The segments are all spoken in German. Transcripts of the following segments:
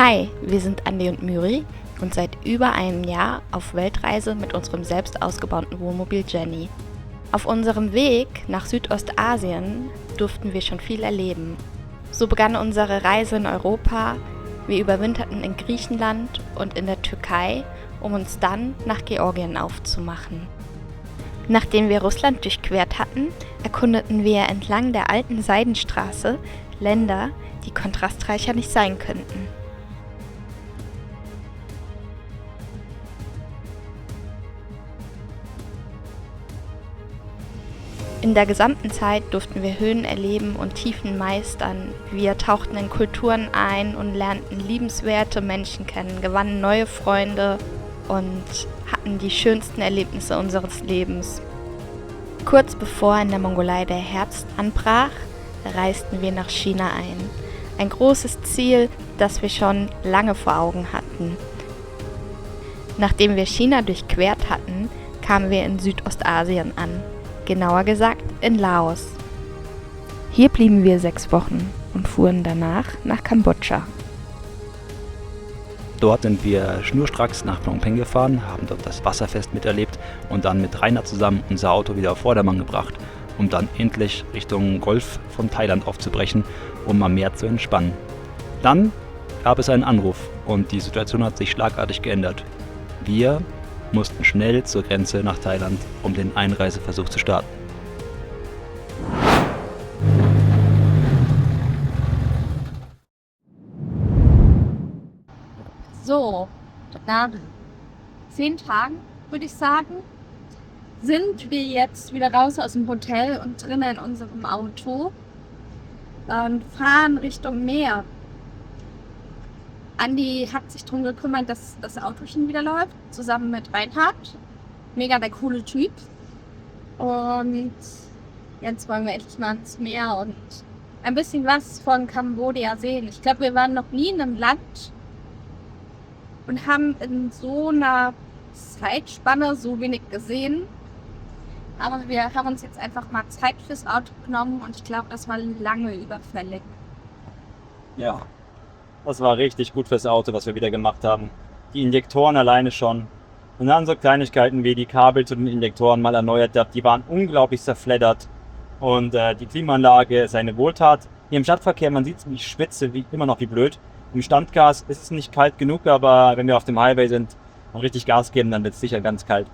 Hi, wir sind Andi und Myri und seit über einem Jahr auf Weltreise mit unserem selbst ausgebauten Wohnmobil Jenny. Auf unserem Weg nach Südostasien durften wir schon viel erleben. So begann unsere Reise in Europa, wir überwinterten in Griechenland und in der Türkei, um uns dann nach Georgien aufzumachen. Nachdem wir Russland durchquert hatten, erkundeten wir entlang der alten Seidenstraße Länder, die kontrastreicher nicht sein könnten. In der gesamten Zeit durften wir Höhen erleben und Tiefen meistern. Wir tauchten in Kulturen ein und lernten liebenswerte Menschen kennen, gewannen neue Freunde und hatten die schönsten Erlebnisse unseres Lebens. Kurz bevor in der Mongolei der Herbst anbrach, reisten wir nach China ein. Ein großes Ziel, das wir schon lange vor Augen hatten. Nachdem wir China durchquert hatten, kamen wir in Südostasien an. Genauer gesagt in Laos. Hier blieben wir 6 Wochen und fuhren danach nach Kambodscha. Dort sind wir schnurstracks nach Phnom Penh gefahren, haben dort das Wasserfest miterlebt und dann mit Rainer zusammen unser Auto wieder auf Vordermann gebracht, um dann endlich Richtung Golf von Thailand aufzubrechen, um am Meer zu entspannen. Dann gab es einen Anruf und die Situation hat sich schlagartig geändert. Wir mussten schnell zur Grenze nach Thailand, um den Einreiseversuch zu starten. So, nach 10 Tagen, würde ich sagen, sind wir jetzt wieder raus aus dem Hotel und drinnen in unserem Auto und fahren Richtung Meer. Andi hat sich darum gekümmert, dass das Autochen wieder läuft, zusammen mit Reinhard. Mega der coole Typ. Und jetzt wollen wir endlich mal ins Meer und ein bisschen was von Kambodscha sehen. Ich glaube, wir waren noch nie in einem Land und haben in so einer Zeitspanne so wenig gesehen. Aber wir haben uns jetzt einfach mal Zeit fürs Auto genommen und ich glaube, das war lange überfällig. Ja, das war richtig gut fürs Auto, was wir wieder gemacht haben. Die Injektoren alleine schon. Und dann so Kleinigkeiten wie die Kabel zu den Injektoren mal erneuert. Die waren unglaublich zerfleddert. Und die Klimaanlage ist eine Wohltat. Hier im Stadtverkehr, man sieht es, ich schwitze immer noch wie blöd. Im Standgas ist es nicht kalt genug, aber wenn wir auf dem Highway sind und richtig Gas geben, dann wird es sicher ganz kalt.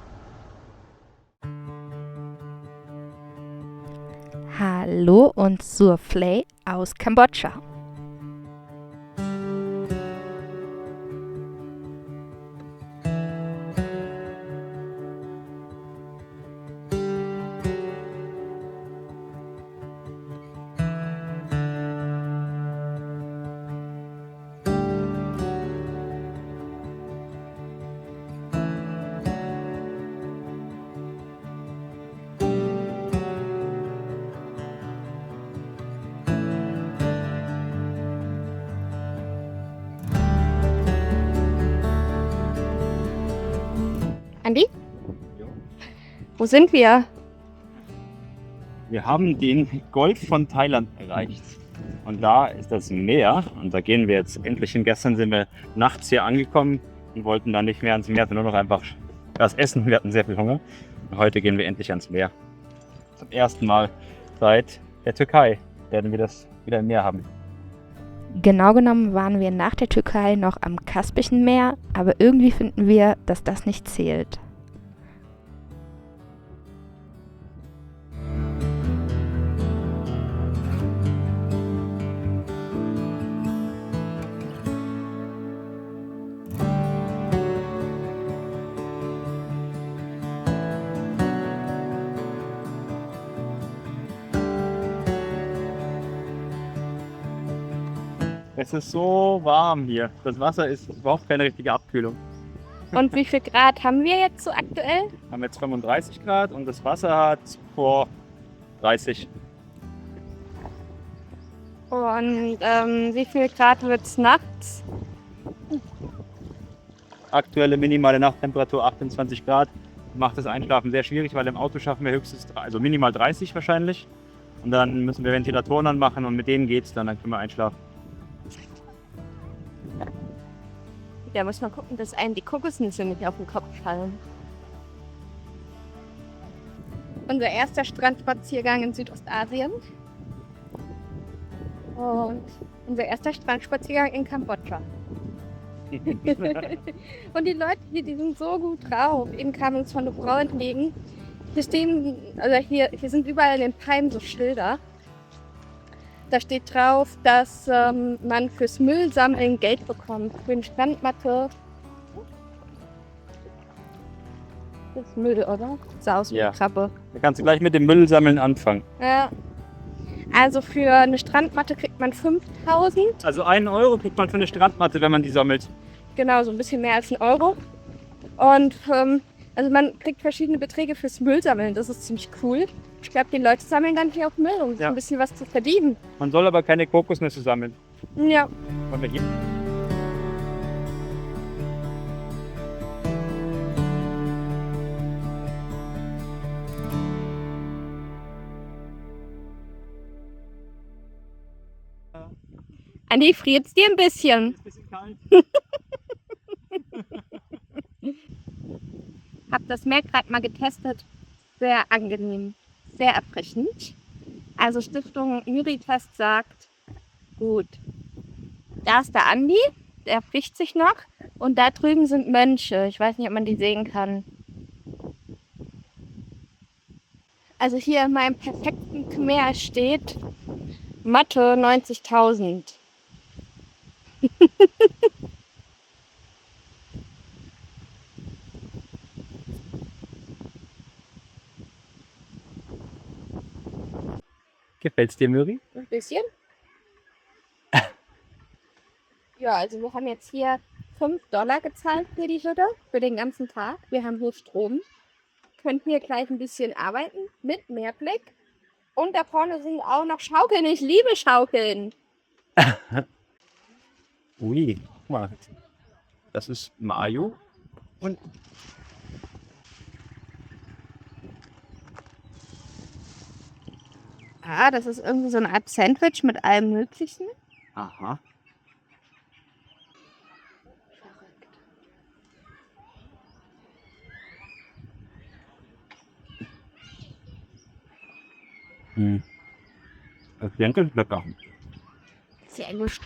Hallo und Surflay aus Kambodscha. Andi? Wo sind wir? Wir haben den Golf von Thailand erreicht. Und da ist das Meer. Und da gehen wir jetzt endlich hin. Gestern sind wir nachts hier angekommen und wollten dann nicht mehr ans Meer, sondern nur noch einfach was essen. Wir hatten sehr viel Hunger. Und heute gehen wir endlich ans Meer. Zum ersten Mal seit der Türkei werden wir das wieder im Meer haben. Genau genommen waren wir nach der Türkei noch am Kaspischen Meer, aber irgendwie finden wir, dass das nicht zählt. Es ist so warm hier. Das Wasser ist überhaupt keine richtige Abkühlung. Und wie viel Grad haben wir jetzt so aktuell? Wir haben jetzt 35 Grad und das Wasser hat vor 30. Und wie viel Grad wird es nachts? Aktuelle minimale Nachttemperatur 28 Grad. Macht das Einschlafen sehr schwierig, weil im Auto schaffen wir höchstens, also minimal 30 wahrscheinlich. Und dann müssen wir Ventilatoren anmachen und mit denen geht's dann können wir einschlafen. Ja, muss man gucken, dass einem die Kokosnüsse nicht auf den Kopf fallen. Unser erster Strandspaziergang in Südostasien. Und unser erster Strandspaziergang in Kambodscha. Und die Leute hier, die sind so gut drauf. Eben kam uns von der Frau entgegen. Hier sind überall in den Palmen so Schilder. Da steht drauf, dass man fürs Müllsammeln Geld bekommt. Für eine Strandmatte. Das ist Müll, oder? Sah aus wie eine Krabbe. Da kannst du gleich mit dem Müllsammeln anfangen. Ja. Also für eine Strandmatte kriegt man 5.000. Also 1 Euro kriegt man für eine Strandmatte, wenn man die sammelt. Genau, so ein bisschen mehr als 1 Euro. Und also man kriegt verschiedene Beträge fürs Müllsammeln. Das ist ziemlich cool. Ich glaube, die Leute sammeln dann hier auch Müll, um ein bisschen was zu verdienen. Man soll aber keine Kokosnüsse sammeln. Ja. Wollen wir hier? Andi, friert's dir ein bisschen? Bisschen kalt. Hab das Meer gerade mal getestet. Sehr angenehm, sehr erfrischend. Also Stiftung Myritest sagt, gut, da ist der Andi, der erfrischt sich noch. Und da drüben sind Mönche. Ich weiß nicht, ob man die sehen kann. Also hier in meinem perfekten Khmer steht Matte 90.000. Gefällt's dir, Möri? Ein bisschen. Ja, also wir haben jetzt hier $5 gezahlt für die Hütte, für den ganzen Tag. Wir haben hier Strom. Könnten hier gleich ein bisschen arbeiten mit Meerblick. Und da vorne sind auch noch Schaukeln. Ich liebe Schaukeln. Ui, guck mal. Das ist Mayo. Und Ah, das ist irgendwie so eine Art Sandwich mit allem Möglichen. aha. Das denke ich lecker. Sehr gut.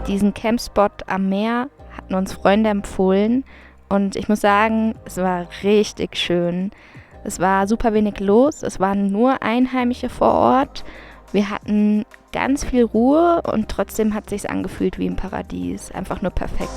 Diesen Campspot am Meer hatten uns Freunde empfohlen und ich muss sagen, es war richtig schön. Es war super wenig los, es waren nur Einheimische vor Ort. Wir hatten ganz viel Ruhe und trotzdem hat es sich angefühlt wie im Paradies. Einfach nur perfekt.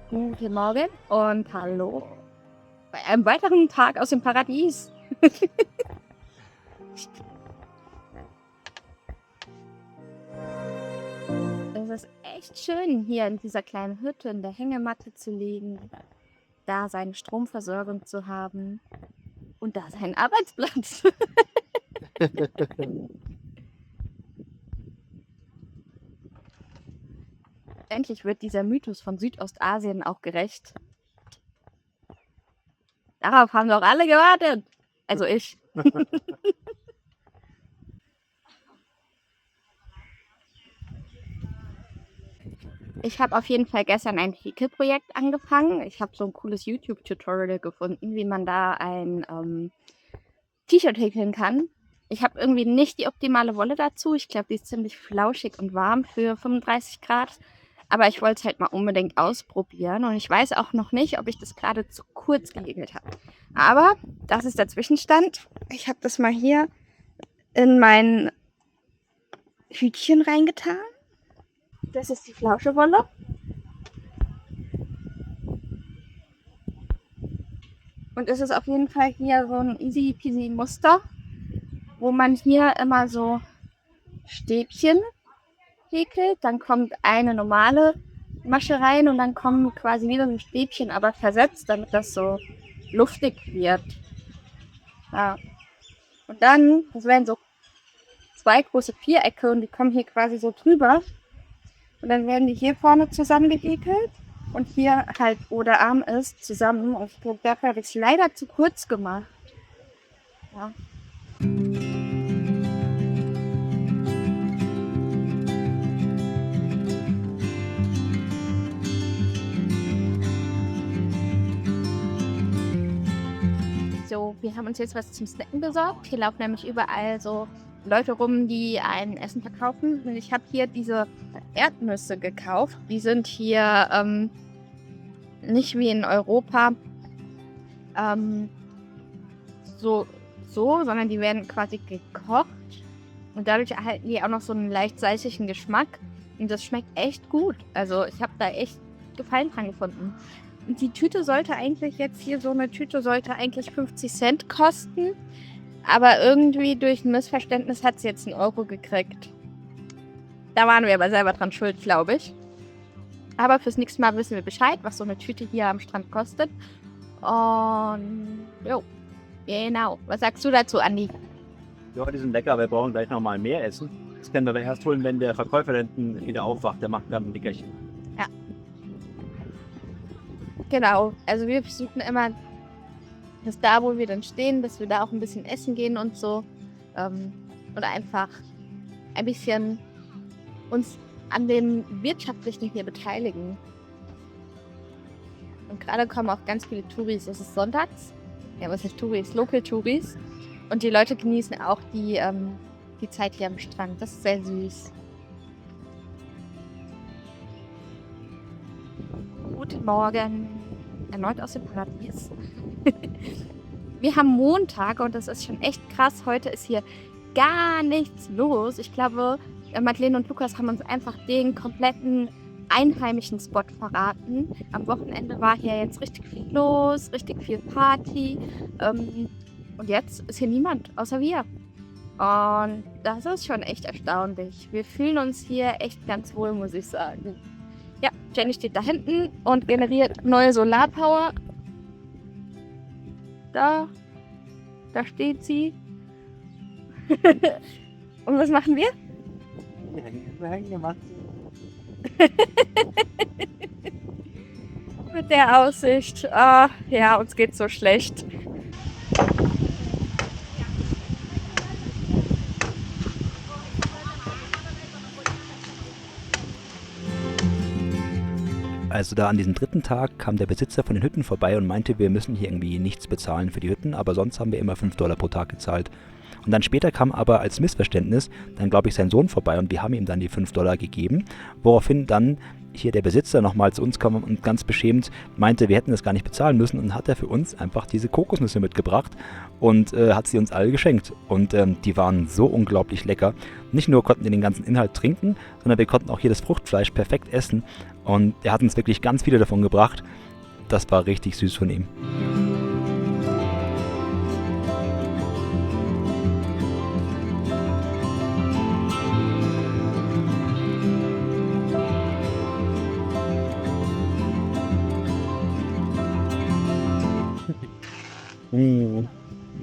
Guten Morgen und hallo bei einem weiteren Tag aus dem Paradies. Es ist echt schön, hier in dieser kleinen Hütte in der Hängematte zu liegen, da seine Stromversorgung zu haben und da seinen Arbeitsplatz. Endlich wird dieser Mythos von Südostasien auch gerecht. Darauf haben doch alle gewartet. Also ich. Ich habe auf jeden Fall gestern ein Häkelprojekt angefangen. Ich habe so ein cooles YouTube-Tutorial gefunden, wie man da ein T-Shirt häkeln kann. Ich habe irgendwie nicht die optimale Wolle dazu. Ich glaube, die ist ziemlich flauschig und warm für 35 Grad. Aber ich wollte es halt mal unbedingt ausprobieren. Und ich weiß auch noch nicht, ob ich das gerade zu kurz gehäkelt habe. Aber das ist der Zwischenstand. Ich habe das mal hier in mein Hütchen reingetan. Das ist die Flauschewolle. Und es ist auf jeden Fall hier so ein easy peasy Muster, wo man hier immer so Stäbchen häkelt. Dann kommt eine normale Masche rein und dann kommen quasi wieder so Stäbchen, aber versetzt, damit das so luftig wird. Ja. Und dann, das werden so 2 große Vierecke und die kommen hier quasi so drüber. Und dann werden die hier vorne zusammengehäkelt und hier halt, wo der Arm ist, zusammen. Und ich glaube, dafür habe ich es leider zu kurz gemacht. Ja. So, wir haben uns jetzt was zum Snacken besorgt. Hier laufen nämlich überall so Leute rum, die ein Essen verkaufen. Und ich habe hier diese Erdnüsse gekauft. Die sind hier nicht wie in Europa sondern die werden quasi gekocht. Und dadurch erhalten die auch noch so einen leicht salzigen Geschmack. Und das schmeckt echt gut. Also ich habe da echt Gefallen dran gefunden. Und die Tüte sollte eigentlich jetzt hier, so eine Tüte sollte eigentlich 50 Cent kosten. Aber irgendwie durch ein Missverständnis hat sie jetzt 1 Euro gekriegt. Da waren wir aber selber dran schuld, glaube ich. Aber fürs nächste Mal wissen wir Bescheid, was so eine Tüte hier am Strand kostet. Und jo, genau. Was sagst du dazu, Andi? Ja, die sind lecker, aber wir brauchen gleich nochmal mehr essen. Das können wir aber erst holen, wenn der Verkäufer dann wieder aufwacht. Der macht dann ein Nickerchen. Ja. Genau. Also wir versuchen immer, dass da, wo wir dann stehen, dass wir da auch ein bisschen essen gehen und so. Oder einfach ein bisschen uns an dem Wirtschaftlichen hier beteiligen. Und gerade kommen auch ganz viele Touris. Es ist sonntags. Ja, was heißt Touris? Local Touris. Und die Leute genießen auch die Zeit hier am Strand. Das ist sehr süß. Guten Morgen. Erneut aus dem Paradies. Wir haben Montag und das ist schon echt krass. Heute ist hier gar nichts los. Ich glaube, Madeleine und Lukas haben uns einfach den kompletten einheimischen Spot verraten. Am Wochenende war hier jetzt richtig viel los, richtig viel Party. Und jetzt ist hier niemand, außer wir. Und das ist schon echt erstaunlich. Wir fühlen uns hier echt ganz wohl, muss ich sagen. Ja, Jenny steht da hinten und generiert neue Solarpower. Da steht sie. Und was machen wir? Mit der Aussicht. Ja, uns geht's so schlecht. Also da an diesem 3. Tag kam der Besitzer von den Hütten vorbei und meinte, wir müssen hier irgendwie nichts bezahlen für die Hütten, aber sonst haben wir immer $5 pro Tag gezahlt. Und dann später kam aber als Missverständnis dann, glaube ich, sein Sohn vorbei und wir haben ihm dann die $5 gegeben, woraufhin dann hier der Besitzer nochmal zu uns kam und ganz beschämt meinte, wir hätten das gar nicht bezahlen müssen und hat er für uns einfach diese Kokosnüsse mitgebracht und hat sie uns alle geschenkt. Und die waren so unglaublich lecker. Nicht nur konnten wir den ganzen Inhalt trinken, sondern wir konnten auch hier das Fruchtfleisch perfekt essen und er hat uns wirklich ganz viele davon gebracht. Das war richtig süß von ihm.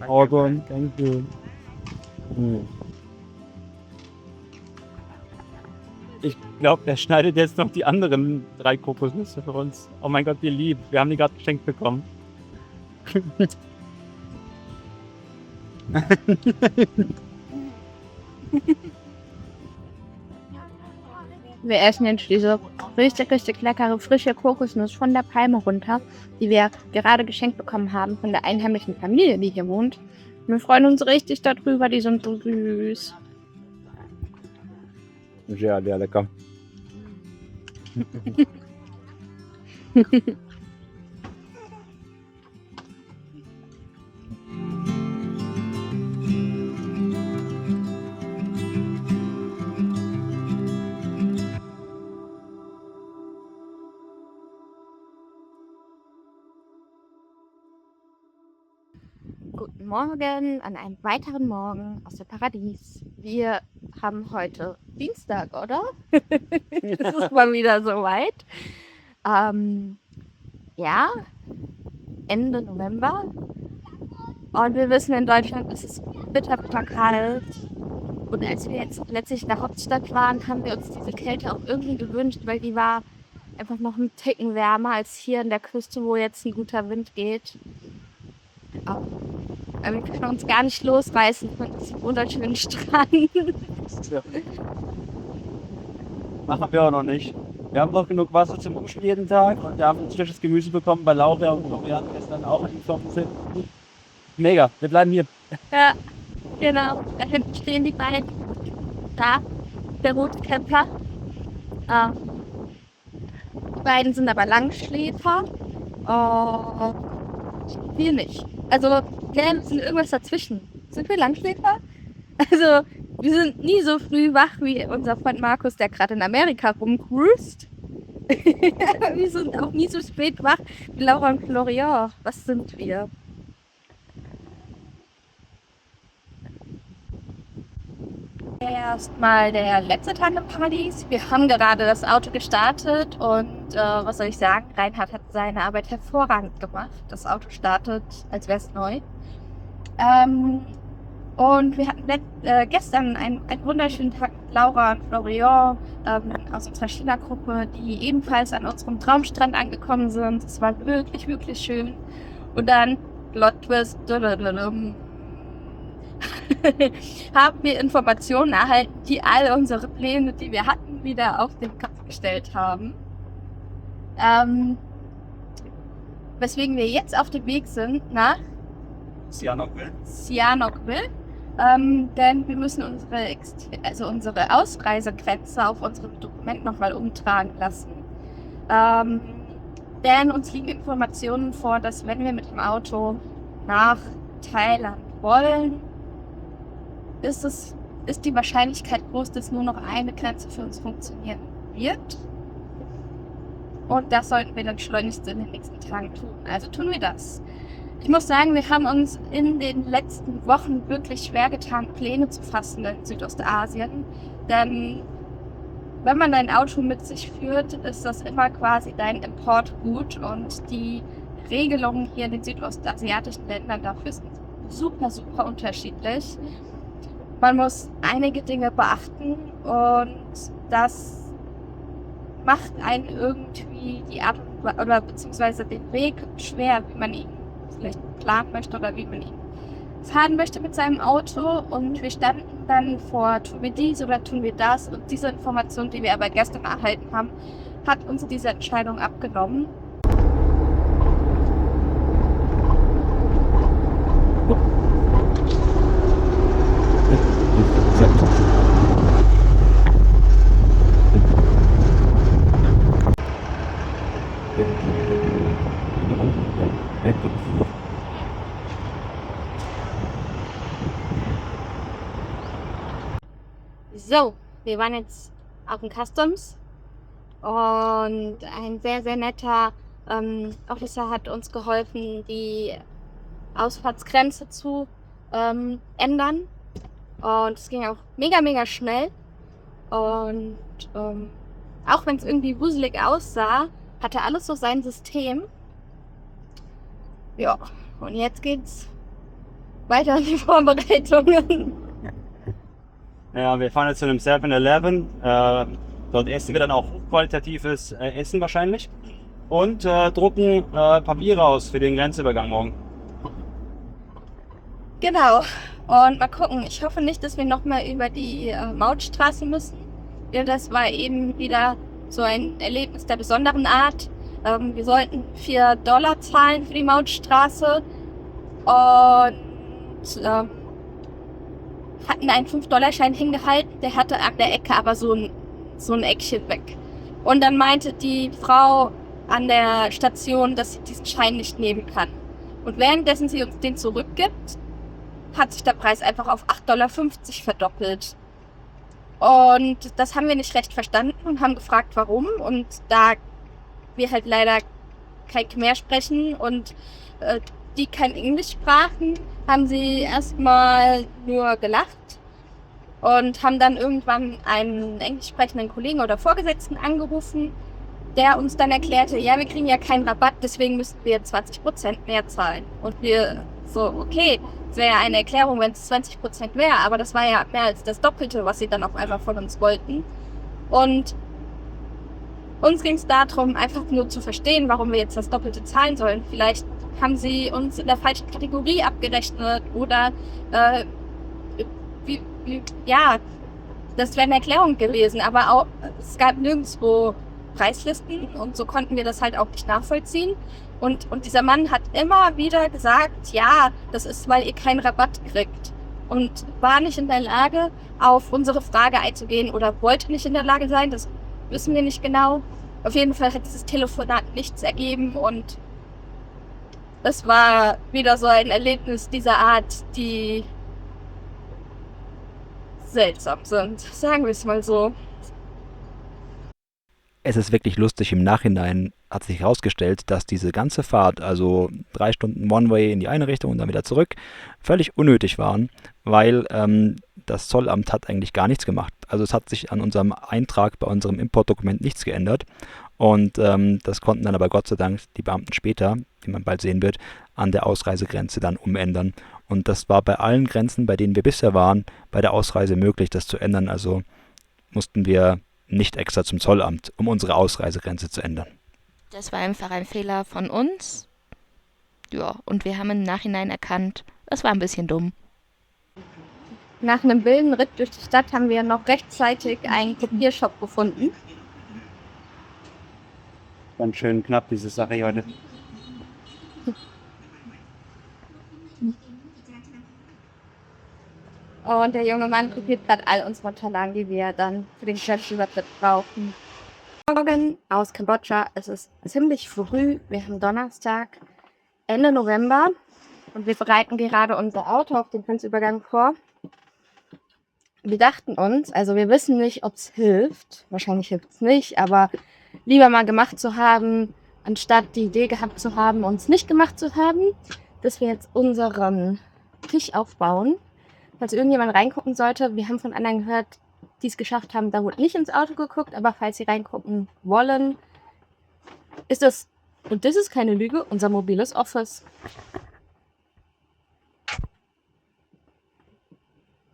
Oh Gott, danke. Ich glaube, der schneidet jetzt noch die anderen 3 Kokosnüsse für uns. Oh mein Gott, wie lieb. Wir haben die gerade geschenkt bekommen. Wir essen jetzt diese richtig leckere, frische Kokosnuss von der Palme runter, die wir gerade geschenkt bekommen haben von der einheimischen Familie, die hier wohnt. Wir freuen uns richtig darüber, die sind so süß. Sehr, sehr lecker. Guten Morgen an einem weiteren Morgen aus dem Paradies. Wir haben heute Dienstag, oder? Es ist mal wieder soweit. Ja, Ende November. Und wir wissen, in Deutschland ist es bitter kalt. Und als wir jetzt letztlich in der Hauptstadt waren, haben wir uns diese Kälte auch irgendwie gewünscht, weil die war einfach noch einen Ticken wärmer als hier an der Küste, wo jetzt ein guter Wind geht. Aber wir können uns gar nicht losreißen von diesem wunderschönen Strand. Ja. Machen wir auch noch nicht. Wir haben noch genug Wasser zum Duschen jeden Tag und wir haben frisches Gemüse bekommen bei Laura und Florian gestern auch gekommen sind. Mega, wir bleiben hier. Ja, genau. Da hinten stehen die beiden. Da, der rote Camper. Die beiden sind aber Langschläfer. Wir nicht. Also, wir sind irgendwas dazwischen. Sind wir Langschläfer? Also, wir sind nie so früh wach wie unser Freund Markus, der gerade in Amerika rumcruist. Wir sind auch nie so spät wach wie Laura und Florian. Was sind wir? Erstmal der letzte Tag im Paradies. Wir haben gerade das Auto gestartet und was soll ich sagen, Reinhard hat seine Arbeit hervorragend gemacht. Das Auto startet, als wäre es neu. Und wir hatten gestern einen wunderschönen Tag mit Laura und Florian aus unserer China-Gruppe, die ebenfalls an unserem Traumstrand angekommen sind. Es war wirklich schön. Und dann Plot Twist, haben wir Informationen erhalten, die all unsere Pläne, die wir hatten, wieder auf den Kopf gestellt haben. Weswegen wir jetzt auf dem Weg sind nach Sihanoukville. Denn wir müssen unsere Ausreisegrenze auf unserem Dokument nochmal umtragen lassen. Denn uns liegen Informationen vor, dass wenn wir mit dem Auto nach Thailand wollen, ist die Wahrscheinlichkeit groß, dass nur noch eine Grenze für uns funktionieren wird. Und das sollten wir dann schleunigst in den nächsten Tagen tun. Also tun wir das. Ich muss sagen, wir haben uns in den letzten Wochen wirklich schwer getan, Pläne zu fassen in Südostasien. Denn wenn man dein Auto mit sich führt, ist das immer quasi dein Importgut. Und die Regelungen hier in den südostasiatischen Ländern dafür sind super unterschiedlich. Man muss einige Dinge beachten und das macht einen irgendwie die Art oder beziehungsweise den Weg schwer, wie man ihn vielleicht planen möchte oder wie man ihn fahren möchte mit seinem Auto. Und wir standen dann vor, tun wir dies oder tun wir das? Und diese Information, die wir aber gestern erhalten haben, hat uns diese Entscheidung abgenommen. So, wir waren jetzt auf dem Customs und ein sehr netter Officer hat uns geholfen, die Ausfahrtsgrenze zu ändern. Und es ging auch mega schnell. Und auch wenn es irgendwie wuselig aussah, hatte alles so sein System. Ja, und jetzt geht's weiter an die Vorbereitungen. Ja, wir fahren jetzt zu einem 7-Eleven. Dort essen wir dann auch qualitatives Essen wahrscheinlich. Und drucken Papiere aus für den Grenzübergang morgen. Genau. Und mal gucken. Ich hoffe nicht, dass wir nochmal über die Mautstraße müssen. Ja, das war eben wieder so ein Erlebnis der besonderen Art. Wir sollten $4 zahlen für die Mautstraße und hatten einen 5-Dollar-Schein hingehalten. Der hatte an der Ecke aber so ein Eckchen weg. Und dann meinte die Frau an der Station, dass sie diesen Schein nicht nehmen kann. Und währenddessen sie uns den zurückgibt, hat sich der Preis einfach auf $8,50 verdoppelt. Und das haben wir nicht recht verstanden und haben gefragt, warum. Und da wir halt leider kein Khmer sprechen und die kein Englisch sprachen, haben sie erstmal nur gelacht und haben dann irgendwann einen englisch sprechenden Kollegen oder Vorgesetzten angerufen, der uns dann erklärte, ja, wir kriegen ja keinen Rabatt, deswegen müssen wir 20% mehr zahlen. Und wir so, okay, das wäre ja eine Erklärung, wenn es 20% wäre, aber das war ja mehr als das Doppelte, was sie dann auch einfach von uns wollten. Und uns ging es darum, einfach nur zu verstehen, warum wir jetzt das Doppelte zahlen sollen. Vielleicht haben sie uns in der falschen Kategorie abgerechnet oder ja, das wäre eine Erklärung gewesen, aber auch, es gab nirgendwo Preislisten und so konnten wir das halt auch nicht nachvollziehen. Und dieser Mann hat immer wieder gesagt, ja, das ist, weil ihr keinen Rabatt kriegt. Und war nicht in der Lage, auf unsere Frage einzugehen oder wollte nicht in der Lage sein, das wissen wir nicht genau. Auf jeden Fall hat dieses Telefonat nichts ergeben und es war wieder so ein Erlebnis dieser Art, die seltsam sind, sagen wir es mal so. Es ist wirklich lustig, im Nachhinein hat sich herausgestellt, dass diese ganze Fahrt, also 3 Stunden One-Way in die eine Richtung und dann wieder zurück, völlig unnötig waren, weil das Zollamt hat eigentlich gar nichts gemacht. Also es hat sich an unserem Eintrag bei unserem Importdokument nichts geändert und das konnten dann aber Gott sei Dank die Beamten später, die man bald sehen wird, an der Ausreisegrenze dann umändern. Und das war bei allen Grenzen, bei denen wir bisher waren, bei der Ausreise möglich, das zu ändern. Also mussten wir nicht extra zum Zollamt, um unsere Ausreisegrenze zu ändern. Das war einfach ein Fehler von uns. Ja, und wir haben im Nachhinein erkannt, das war ein bisschen dumm. Nach einem wilden Ritt durch die Stadt haben wir noch rechtzeitig einen Kopiershop gefunden. Ganz schön knapp, diese Sache hier heute. Und der junge Mann kopiert gerade all unsere Unterlagen, die wir dann für den Grenzübertritt brauchen. Morgen aus Kambodscha. Es ist ziemlich früh. Wir haben Donnerstag, Ende November. Und wir bereiten gerade unser Auto auf den Grenzübergang vor. Wir dachten uns, also wir wissen nicht, ob es hilft. Wahrscheinlich hilft es nicht, aber lieber mal gemacht zu haben, anstatt die Idee gehabt zu haben, uns nicht gemacht zu haben, dass wir jetzt unseren Tisch aufbauen. Falls irgendjemand reingucken sollte, wir haben von anderen gehört, die es geschafft haben, da wurde nicht ins Auto geguckt, aber falls sie reingucken wollen, ist das, und das ist keine Lüge, unser mobiles Office.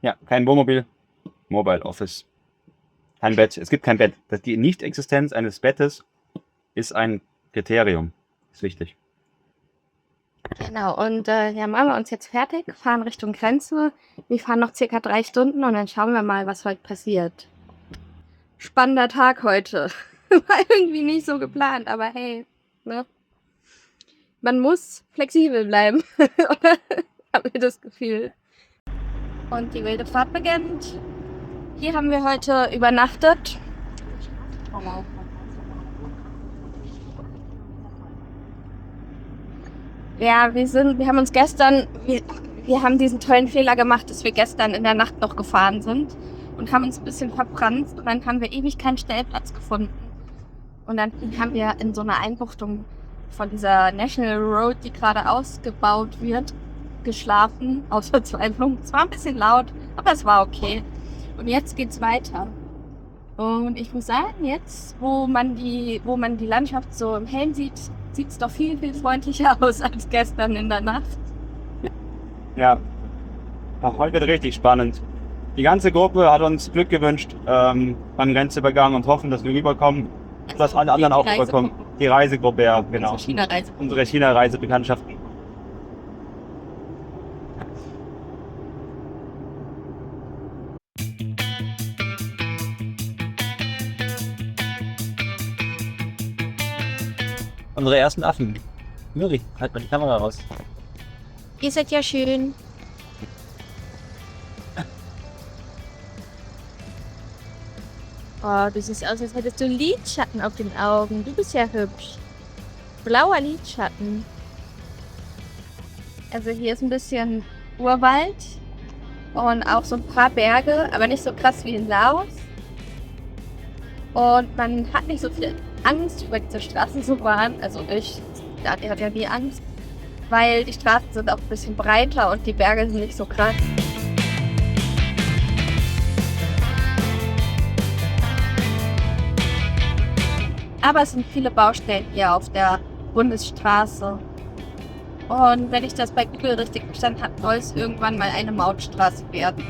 Ja, kein Wohnmobil, Mobile Office. Kein Bett, es gibt kein Bett. Die Nicht-Existenz eines Bettes ist ein Kriterium, ist wichtig. Genau, und ja, machen wir uns jetzt fertig, fahren Richtung Grenze. Wir fahren noch circa 3 Stunden und dann schauen wir mal, was heute passiert. Spannender Tag heute. War irgendwie nicht so geplant, aber hey, ne? Man muss flexibel bleiben, oder? Habe ich das Gefühl. Und die wilde Fahrt beginnt. Hier haben wir heute übernachtet. Ja, wir haben uns gestern, wir haben diesen tollen Fehler gemacht, dass wir gestern in der Nacht noch gefahren sind und haben uns ein bisschen verbrannt und dann haben wir ewig keinen Stellplatz gefunden. Und dann haben wir in so einer Einbuchtung von dieser National Road, die gerade ausgebaut wird, geschlafen, aus Verzweiflung. Es war ein bisschen laut, aber es war okay. Und jetzt geht's weiter. Und ich muss sagen, jetzt, wo man die Landschaft so im Hellen sieht, sieht es doch viel, viel freundlicher aus als gestern in der Nacht. Ja, heute wird richtig spannend. Die ganze Gruppe hat uns Glück gewünscht beim Grenzübergang und hoffen, dass wir rüberkommen, dass alle anderen auch rüberkommen. Die Reisegruppe, ja, genau. Unsere China-Reisebekanntschaften. Unsere ersten Affen. Miri, halt mal die Kamera raus. Ihr seid ja schön. Oh, du siehst aus, als hättest du Lidschatten auf den Augen. Du bist ja hübsch. Blauer Lidschatten. Also hier ist ein bisschen Urwald und auch so ein paar Berge, aber nicht so krass wie in Laos. Und man hat nicht so viel Angst, über diese Straßen zu fahren. Also ich, der hat ja nie Angst, weil die Straßen sind auch ein bisschen breiter und die Berge sind nicht so krass. Aber es sind viele Baustellen hier auf der Bundesstraße. Und wenn ich das bei Google richtig verstanden habe, soll es irgendwann mal eine Mautstraße werden.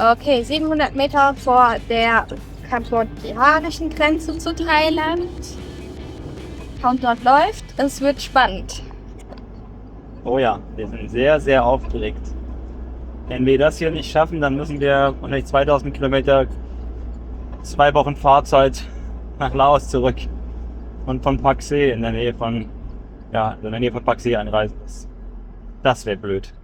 Okay, 700 Meter vor der kambodschanischen Grenze zu Thailand. Countdown läuft, es wird spannend. Oh ja, wir sind sehr, sehr aufgeregt. Wenn wir das hier nicht schaffen, dann müssen wir vielleicht 2000 Kilometer, 2 Wochen Fahrzeit nach Laos zurück und von Pak Se in der Nähe von Pak Se einreisen. Das wäre blöd.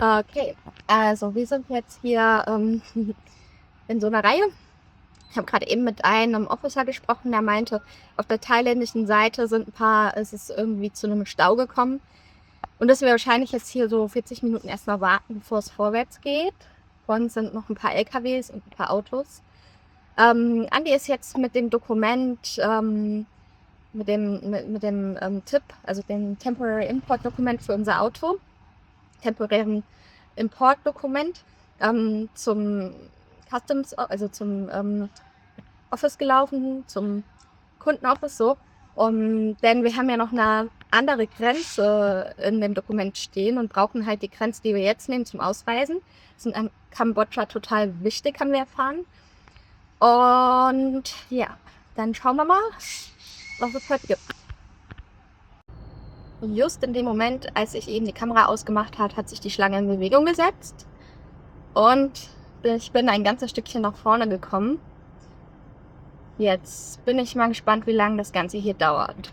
Okay, also wir sind jetzt hier in so einer Reihe. Ich habe gerade eben mit einem Officer gesprochen, der meinte, auf der thailändischen Seite ist es irgendwie zu einem Stau gekommen. Und dass wir wahrscheinlich jetzt hier so 40 Minuten erstmal warten, bevor es vorwärts geht. Vor uns sind noch ein paar LKWs und ein paar Autos. Andi ist jetzt mit dem Dokument, mit dem TIP, also dem Temporary Import Dokument für unser Auto, temporären Importdokument, zum Customs, also zum Office gelaufen, zum Kundenoffice so. Denn wir haben ja noch eine andere Grenze in dem Dokument stehen und brauchen halt die Grenze, die wir jetzt nehmen, zum Ausreisen. Das ist in Kambodscha total wichtig, haben wir erfahren. Und ja, dann schauen wir mal, was es heute gibt. Und just in dem Moment, als ich eben die Kamera ausgemacht habe, hat sich die Schlange in Bewegung gesetzt. Und ich bin ein ganzes Stückchen nach vorne gekommen. Jetzt bin ich mal gespannt, wie lange das Ganze hier dauert.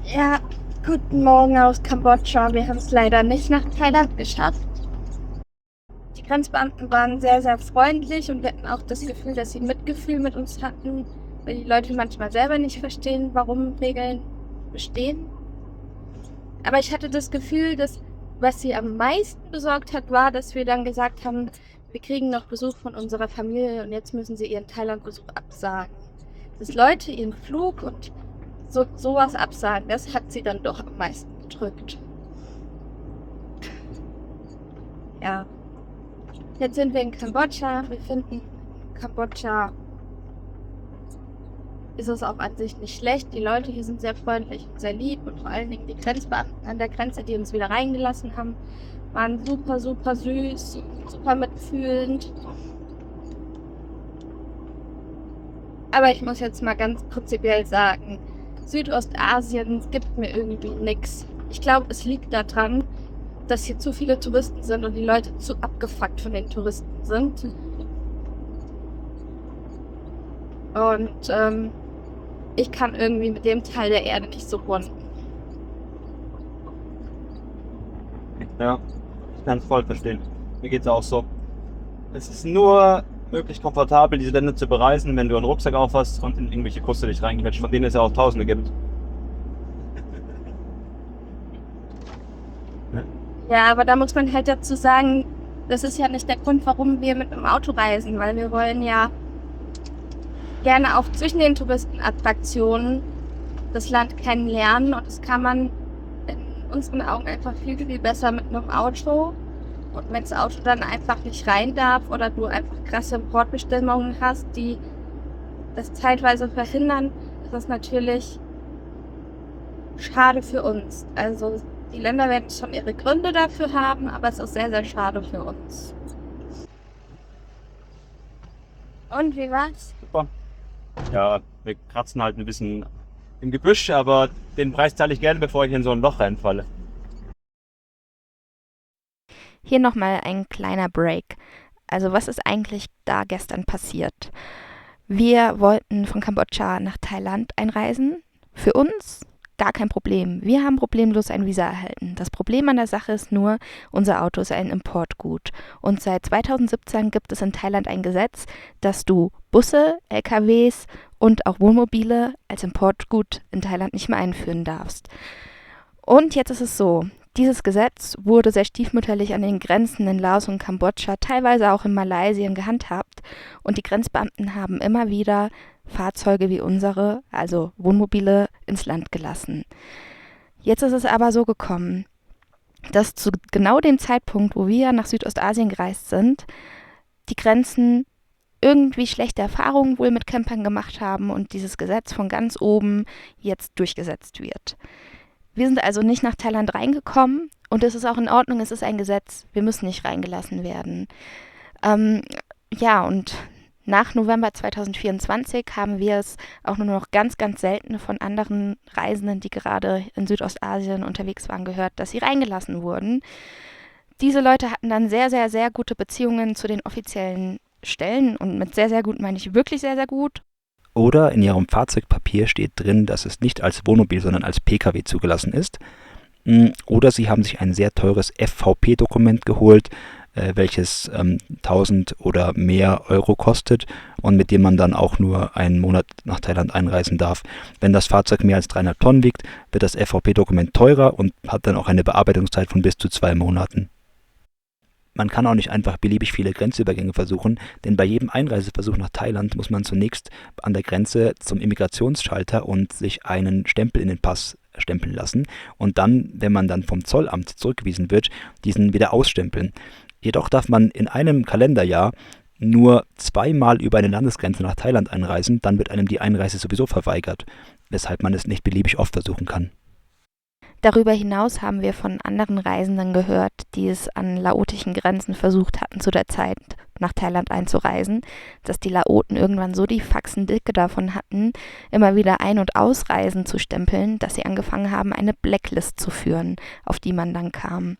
Ja, guten Morgen aus Kambodscha. Wir haben es leider nicht nach Thailand geschafft. Die Grenzbeamten waren sehr, sehr freundlich und wir hatten auch das Gefühl, dass sie Mitgefühl mit uns hatten, weil die Leute manchmal selber nicht verstehen, warum Regeln bestehen. Aber ich hatte das Gefühl, dass was sie am meisten besorgt hat, war, dass wir dann gesagt haben, wir kriegen noch Besuch von unserer Familie und jetzt müssen sie ihren Thailand-Besuch absagen. Dass Leute ihren Flug und sowas absagen, das hat sie dann doch am meisten gedrückt. Ja. Jetzt sind wir in Kambodscha. Wir finden, Kambodscha ist es auch an sich nicht schlecht. Die Leute hier sind sehr freundlich und sehr lieb und vor allen Dingen die Grenzbeamten an der Grenze, die uns wieder reingelassen haben, waren super, super süß, super mitfühlend. Aber ich muss jetzt mal ganz prinzipiell sagen, Südostasien gibt mir irgendwie nichts. Ich glaube, es liegt daran, dass hier zu viele Touristen sind und die Leute zu abgefuckt von den Touristen sind. Und ich kann irgendwie mit dem Teil der Erde nicht so bonden. Ja, ich kann es voll verstehen. Mir geht es auch so. Es ist nur möglich komfortabel, diese Länder zu bereisen, wenn du einen Rucksack aufhast und in irgendwelche Busse dich reinquetscht, von denen es ja auch Tausende gibt. Ja, aber da muss man halt dazu sagen, das ist ja nicht der Grund, warum wir mit einem Auto reisen, weil wir wollen ja gerne auch zwischen den Touristenattraktionen das Land kennenlernen und das kann man in unseren Augen einfach viel, viel besser mit einem Auto. Und wenn das Auto dann einfach nicht rein darf oder du einfach krasse Importbestimmungen hast, die das zeitweise verhindern, ist das natürlich schade für uns. Also die Länder werden schon ihre Gründe dafür haben, aber es ist sehr, sehr schade für uns. Und wie war's? Super. Ja, wir kratzen halt ein bisschen im Gebüsch, aber den Preis zahle ich gerne, bevor ich in so ein Loch reinfalle. Hier nochmal ein kleiner Break. Also was ist eigentlich da gestern passiert? Wir wollten von Kambodscha nach Thailand einreisen. Für uns gar kein Problem. Wir haben problemlos ein Visa erhalten. Das Problem an der Sache ist nur, unser Auto ist ein Importgut. Und seit 2017 gibt es in Thailand ein Gesetz, dass du Busse, LKWs und auch Wohnmobile als Importgut in Thailand nicht mehr einführen darfst. Und jetzt ist es so, dieses Gesetz wurde sehr stiefmütterlich an den Grenzen in Laos und Kambodscha, teilweise auch in Malaysia gehandhabt. Und die Grenzbeamten haben immer wieder Fahrzeuge wie unsere, also Wohnmobile, ins Land gelassen. Jetzt ist es aber so gekommen, dass zu genau dem Zeitpunkt, wo wir nach Südostasien gereist sind, die Grenzen irgendwie schlechte Erfahrungen wohl mit Campern gemacht haben und dieses Gesetz von ganz oben jetzt durchgesetzt wird. Wir sind also nicht nach Thailand reingekommen und es ist auch in Ordnung, es ist ein Gesetz, wir müssen nicht reingelassen werden. Und nach November 2024 haben wir es auch nur noch ganz, ganz selten von anderen Reisenden, die gerade in Südostasien unterwegs waren, gehört, dass sie reingelassen wurden. Diese Leute hatten dann sehr, sehr, sehr gute Beziehungen zu den offiziellen Stellen und mit sehr, sehr gut meine ich wirklich sehr, sehr gut. Oder in ihrem Fahrzeugpapier steht drin, dass es nicht als Wohnmobil, sondern als Pkw zugelassen ist. Oder sie haben sich ein sehr teures FVP-Dokument geholt, welches 1000 oder mehr Euro kostet und mit dem man dann auch nur einen Monat nach Thailand einreisen darf. Wenn das Fahrzeug mehr als 3,5 Tonnen wiegt, wird das FVP-Dokument teurer und hat dann auch eine Bearbeitungszeit von bis zu 2 Monaten. Man kann auch nicht einfach beliebig viele Grenzübergänge versuchen, denn bei jedem Einreiseversuch nach Thailand muss man zunächst an der Grenze zum Immigrationsschalter und sich einen Stempel in den Pass stempeln lassen und dann, wenn man dann vom Zollamt zurückgewiesen wird, diesen wieder ausstempeln. Jedoch darf man in einem Kalenderjahr nur 2-mal über eine Landesgrenze nach Thailand einreisen, dann wird einem die Einreise sowieso verweigert, weshalb man es nicht beliebig oft versuchen kann. Darüber hinaus haben wir von anderen Reisenden gehört, die es an laotischen Grenzen versucht hatten, zu der Zeit nach Thailand einzureisen, dass die Laoten irgendwann so die Faxendicke davon hatten, immer wieder Ein- und Ausreisen zu stempeln, dass sie angefangen haben, eine Blacklist zu führen, auf die man dann kam.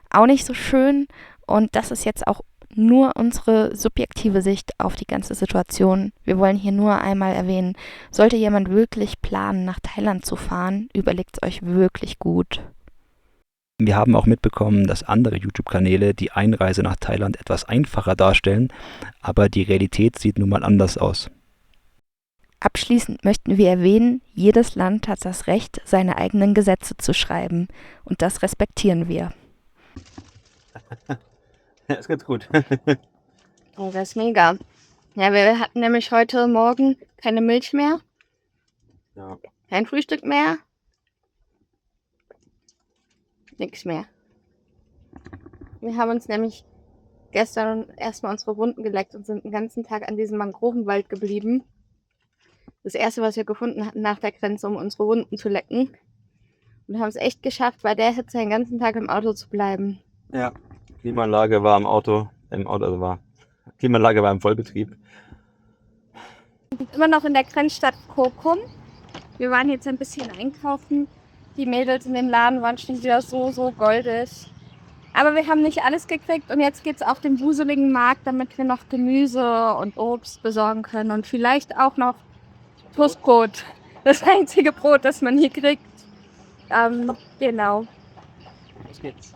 Auch nicht so schön und das ist jetzt auch nur unsere subjektive Sicht auf die ganze Situation. Wir wollen hier nur einmal erwähnen, sollte jemand wirklich planen, nach Thailand zu fahren, überlegt es euch wirklich gut. Wir haben auch mitbekommen, dass andere YouTube-Kanäle die Einreise nach Thailand etwas einfacher darstellen, aber die Realität sieht nun mal anders aus. Abschließend möchten wir erwähnen, jedes Land hat das Recht, seine eigenen Gesetze zu schreiben und das respektieren wir. Ja, ist ganz gut. Oh, das ist mega. Ja, wir hatten nämlich heute Morgen keine Milch mehr, Ja. kein Frühstück mehr, nichts mehr. Wir haben uns nämlich gestern erstmal unsere Wunden geleckt und sind den ganzen Tag an diesem Mangrovenwald geblieben. Das erste, was wir gefunden hatten nach der Grenze, um unsere Wunden zu lecken. Und haben es echt geschafft, bei der Hitze den ganzen Tag im Auto zu bleiben. Ja. Klimaanlage war Klimaanlage war im Vollbetrieb. Immer noch in der Grenzstadt Kokum. Wir waren jetzt ein bisschen einkaufen. Die Mädels in dem Laden waren schon wieder so goldig. Aber wir haben nicht alles gekriegt und jetzt geht's auf den wuseligen Markt, damit wir noch Gemüse und Obst besorgen können und vielleicht auch noch Toastbrot. Das einzige Brot, das man hier kriegt. Genau. Los geht's.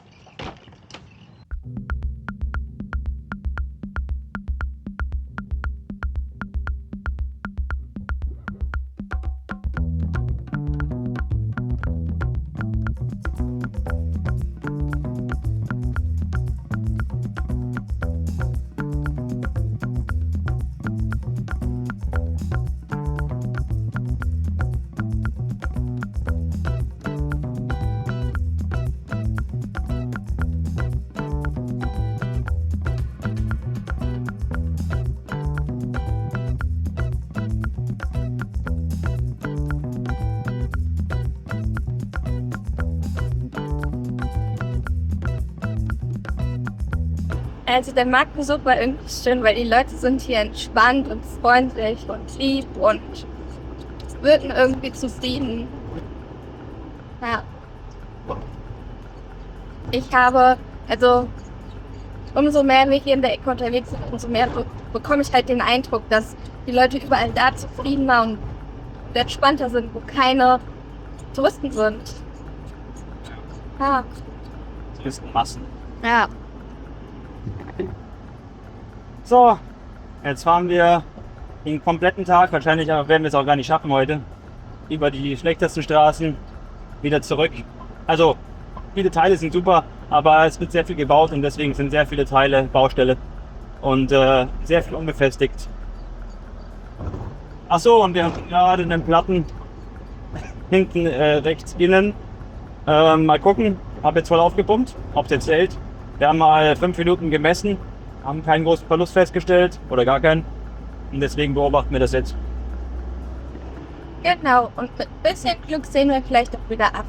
Also der Marktbesuch war irgendwie schön, weil die Leute sind hier entspannt und freundlich und lieb und wirken irgendwie zufrieden. Ja. Umso mehr wir hier in der Ecke unterwegs sind, umso mehr bekomme ich halt den Eindruck, dass die Leute überall da zufriedener und entspannter sind, wo keine Touristen sind. Ja. Touristenmassen. Ja. So, jetzt fahren wir den kompletten Tag, wahrscheinlich werden wir es auch gar nicht schaffen heute, über die schlechtesten Straßen wieder zurück. Also, viele Teile sind super, aber es wird sehr viel gebaut und deswegen sind sehr viele Teile Baustelle und sehr viel unbefestigt. Achso, und wir haben gerade einen Platten hinten rechts innen. Mal gucken, habe jetzt voll aufgepumpt, ob es jetzt hält. Wir haben mal 5 Minuten gemessen, haben keinen großen Verlust festgestellt oder gar keinen. Und deswegen beobachten wir das jetzt. Genau, und mit ein bisschen Glück sehen wir vielleicht auch wieder ab.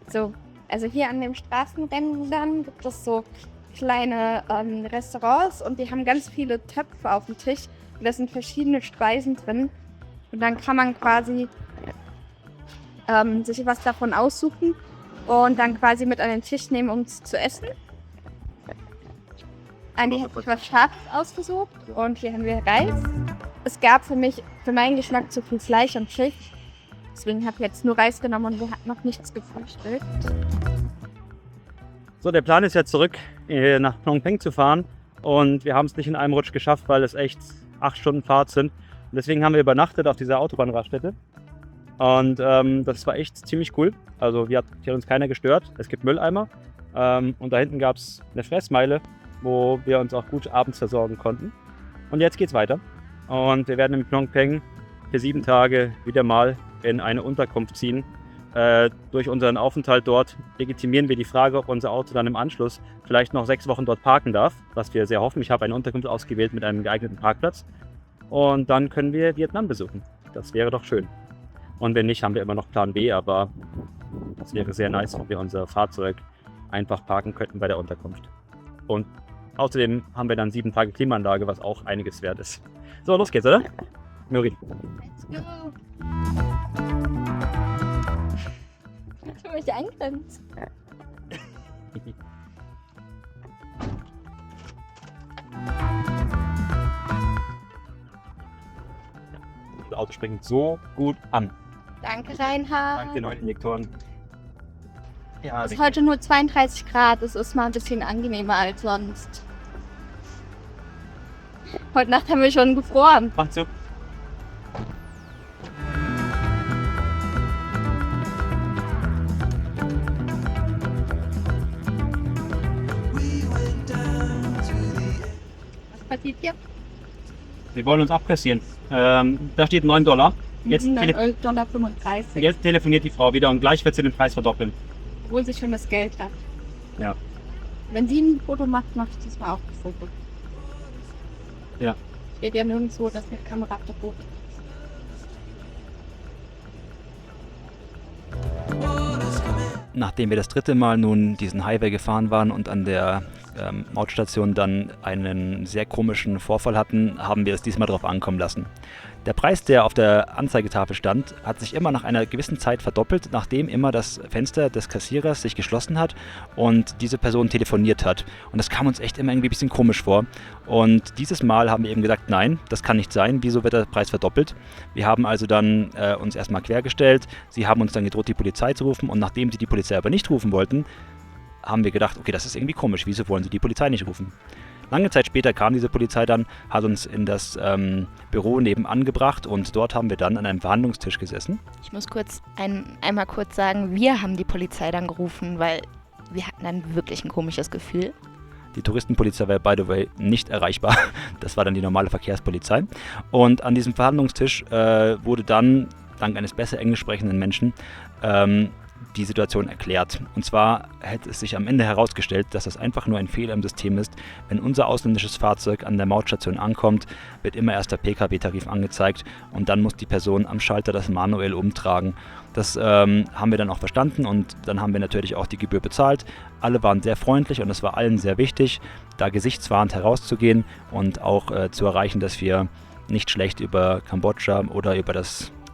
So, also hier an den Straßenrändern gibt es so kleine Restaurants und die haben ganz viele Töpfe auf dem Tisch. Und da sind verschiedene Speisen drin. Und dann kann man quasi sich was davon aussuchen und dann quasi mit an den Tisch nehmen, um es zu essen. Andi hat sich was Scharfes ausgesucht und hier haben wir Reis. Es gab für meinen Geschmack zu viel Fleisch und Fisch. Deswegen habe ich jetzt nur Reis genommen und wir hatten noch nichts gefrühstückt. So, der Plan ist ja zurück nach Phnom Penh zu fahren und wir haben es nicht in einem Rutsch geschafft, weil es echt 8 Stunden Fahrt sind. Und deswegen haben wir übernachtet auf dieser Autobahnraststätte. Und das war echt ziemlich cool. Also hier hat uns keiner gestört. Es gibt Mülleimer. Und da hinten gab es eine Fressmeile, wo wir uns auch gut abends versorgen konnten. Und jetzt geht's weiter. Und wir werden in Phnom Penh für 7 Tage wieder mal in eine Unterkunft ziehen. Durch unseren Aufenthalt dort legitimieren wir die Frage, ob unser Auto dann im Anschluss vielleicht noch 6 Wochen dort parken darf, was wir sehr hoffen. Ich habe eine Unterkunft ausgewählt mit einem geeigneten Parkplatz. Und dann können wir Vietnam besuchen. Das wäre doch schön. Und wenn nicht, haben wir immer noch Plan B, aber es wäre sehr nice, wenn wir unser Fahrzeug einfach parken könnten bei der Unterkunft. Und außerdem haben wir dann 7 Tage Klimaanlage, was auch einiges wert ist. So, los geht's, oder? Muri. Let's go! Du mich eingrenzt. Das Auto springt so gut an. Danke, Reinhard. Dank den neuen Injektoren. Ja, Es ist heute nur 32 Grad, es ist mal ein bisschen angenehmer als sonst. Heute Nacht haben wir schon gefroren. macht's so. steht hier? Wir wollen uns abkassieren. Da steht $9. Jetzt, $9,35. jetzt telefoniert die Frau wieder und gleich wird sie den Preis verdoppeln. Obwohl sie schon das Geld hat. Ja. Wenn sie ein Foto macht, mache ich diesmal auch ein Foto. Ja. Steht ja nirgendwo, dass eine Kamera auf der Foto ist. Nachdem wir das dritte Mal nun diesen Highway gefahren waren und an der Mautstation dann einen sehr komischen Vorfall hatten, haben wir es diesmal drauf ankommen lassen. Der Preis, der auf der Anzeigetafel stand, hat sich immer nach einer gewissen Zeit verdoppelt, nachdem immer das Fenster des Kassierers sich geschlossen hat und diese Person telefoniert hat. Und das kam uns echt immer irgendwie ein bisschen komisch vor. Und dieses Mal haben wir eben gesagt, nein, das kann nicht sein, wieso wird der Preis verdoppelt? Wir haben also dann uns erstmal quergestellt, sie haben uns dann gedroht, die Polizei zu rufen und nachdem sie die Polizei aber nicht rufen wollten, haben wir gedacht, okay, das ist irgendwie komisch, wieso wollen sie die Polizei nicht rufen? Lange Zeit später kam diese Polizei dann, hat uns in das Büro nebenan gebracht und dort haben wir dann an einem Verhandlungstisch gesessen. Ich muss einmal kurz sagen, wir haben die Polizei dann gerufen, weil wir hatten dann wirklich ein komisches Gefühl. Die Touristenpolizei war, by the way, nicht erreichbar. Das war dann die normale Verkehrspolizei. Und an diesem Verhandlungstisch wurde dann, dank eines besser englisch sprechenden Menschen, die Situation erklärt. Und zwar hätte es sich am Ende herausgestellt, dass das einfach nur ein Fehler im System ist. Wenn unser ausländisches Fahrzeug an der Mautstation ankommt, wird immer erst der Pkw-Tarif angezeigt und dann muss die Person am Schalter das manuell umtragen. Das haben wir dann auch verstanden und dann haben wir natürlich auch die Gebühr bezahlt. Alle waren sehr freundlich und es war allen sehr wichtig, da gesichtswahrend herauszugehen und auch zu erreichen, dass wir nicht schlecht über Kambodscha oder über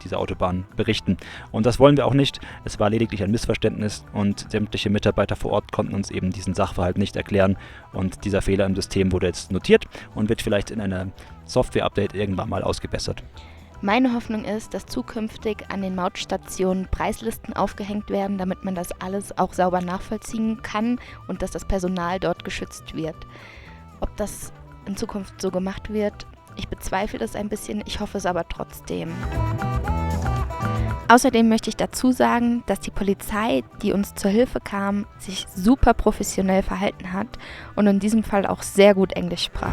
diese Autobahn berichten. Und das wollen wir auch nicht. Es war lediglich ein Missverständnis und sämtliche Mitarbeiter vor Ort konnten uns eben diesen Sachverhalt nicht erklären. Und dieser Fehler im System wurde jetzt notiert und wird vielleicht in einem Software-Update irgendwann mal ausgebessert. Meine Hoffnung ist, dass zukünftig an den Mautstationen Preislisten aufgehängt werden, damit man das alles auch sauber nachvollziehen kann und dass das Personal dort geschützt wird. Ob das in Zukunft so gemacht wird, ich bezweifle das ein bisschen, ich hoffe es aber trotzdem. Außerdem möchte ich dazu sagen, dass die Polizei, die uns zur Hilfe kam, sich super professionell verhalten hat und in diesem Fall auch sehr gut Englisch sprach.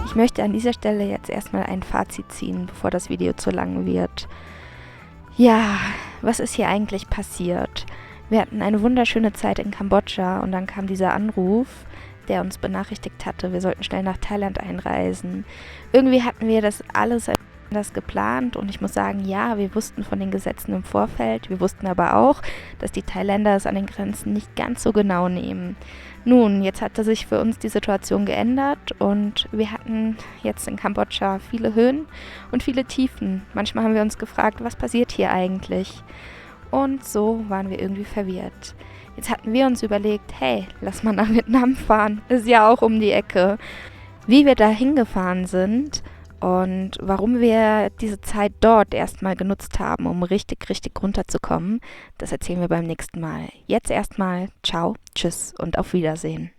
Ich möchte an dieser Stelle jetzt erstmal ein Fazit ziehen, bevor das Video zu lang wird. Ja, was ist hier eigentlich passiert? Wir hatten eine wunderschöne Zeit in Kambodscha und dann kam dieser Anruf, der uns benachrichtigt hatte, wir sollten schnell nach Thailand einreisen. Irgendwie hatten wir das alles anders geplant und ich muss sagen, ja, wir wussten von den Gesetzen im Vorfeld, wir wussten aber auch, dass die Thailänder es an den Grenzen nicht ganz so genau nehmen. Nun, jetzt hatte sich für uns die Situation geändert und wir hatten jetzt in Kambodscha viele Höhen und viele Tiefen. Manchmal haben wir uns gefragt, was passiert hier eigentlich? Und so waren wir irgendwie verwirrt. Jetzt hatten wir uns überlegt, hey, lass mal nach Vietnam fahren, ist ja auch um die Ecke. Wie wir da hingefahren sind und warum wir diese Zeit dort erstmal genutzt haben, um richtig runterzukommen, das erzählen wir beim nächsten Mal. Jetzt erstmal, ciao, tschüss und auf Wiedersehen.